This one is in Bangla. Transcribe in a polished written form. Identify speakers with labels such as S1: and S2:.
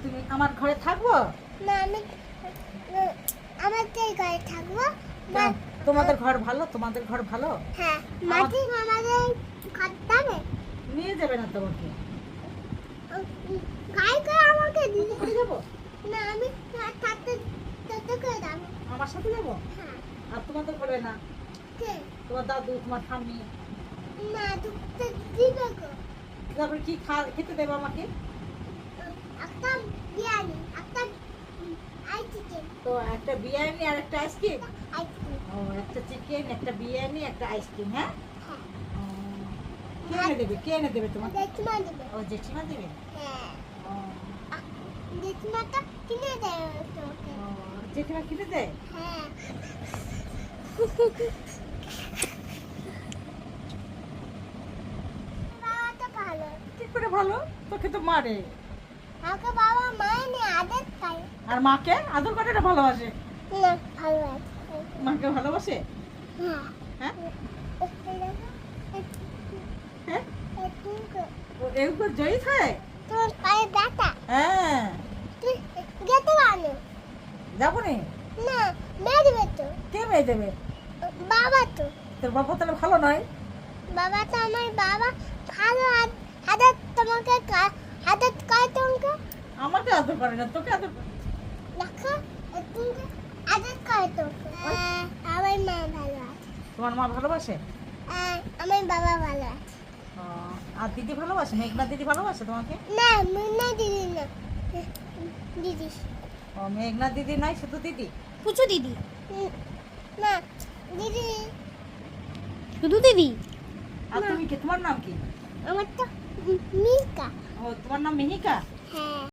S1: তুমি আমার ঘরে থাকবো?
S2: না আমি আমার ঘরে থাকবো।
S1: কেন? তোমাদের ঘর ভালো? তোমাদের ঘর ভালো?
S2: হ্যাঁ, মাটি আমাদের ঘর যাবে।
S1: নিয়ে যাবে না তোমাকে?
S2: গায়ে করে আমাকে
S1: তুমি করে যাবো?
S2: না আমি থাকতে থাকতে করে যাবো।
S1: আমার সাথে যাবো?
S2: হ্যাঁ,
S1: আর তোমাদের ঘরে না?
S2: কে?
S1: তোমার দাদু, তোমার ঠাম্মি?
S2: না তো দিবে গো।
S1: তারপরে কি খেতে দেবে আমাকে?
S2: একটা বিরিয়ানি, একটা আইসক্রিম,
S1: তো একটা বিরিয়ানি আর একটা আইসক্রিম?
S2: আইসক্রিম।
S1: ও, একটা চিকেন, একটা বিরিয়ানি, একটা আইসক্রিম, হ্যাঁ?
S2: হ্যাঁ,
S1: ও, কে এনে দেবে? কে এনে দেবে তোমাকে?
S2: জেঠিমা দিবে।
S1: ও, জেঠিমা দেবে?
S2: হ্যাঁ,
S1: ও,
S2: জেঠিমাটা কিনে দেয় তোকে।
S1: ও, জেঠিমা কিনে দেয়?
S2: হ্যাঁ। বাবা তো ভালো।
S1: কি করে ভালো? তোকে তো মারে।
S2: আমাকে বাবা মায়ের আদর খায়।
S1: আর মাকে আদর করে না ভালোবাসে?
S2: না ভালো আছে।
S1: মাকে ভালোবাসে?
S2: হ্যাঁ।
S1: হ্যাঁ? হ্যাঁ? ও এরকম জয়ী খায়?
S2: তোর পায়ে ব্যথা।
S1: হ্যাঁ।
S2: তুই যেতে পারো
S1: যাবো নি?
S2: না, মেয়ে দিবে তো।
S1: কে মেয়ে দেবে?
S2: বাবা তো।
S1: তোর বাবা তাহলে ভালো নয়?
S2: বাবা তো আমার বাবা ভালো আদর তোমাকে আদর করে তোমাকে।
S1: আমাকে আদর করে না, তোকে আদর করে।
S2: দেখো তোমাকে আদর করে তোমাকে। আমার মা ভালো আছে।
S1: তোমার মা ভালোবাসে?
S2: আমার বাবা ভালো আছে।
S1: ও, আর দিদি ভালোবাসে? মেঘনা দিদি ভালোবাসে তোমাকে?
S2: না মুন্না দিদি না, দিদি।
S1: ও, মেঘনা দিদি নাই, শুধু দিদি?
S3: পুচু দিদি,
S2: না দিদি।
S3: শুধু দিদি।
S1: আর তুমি কি, তোমার নাম কি?
S2: আমার তো মিকা।
S1: ও, তোমার নাম মিহিকা?
S2: হ্যাঁ।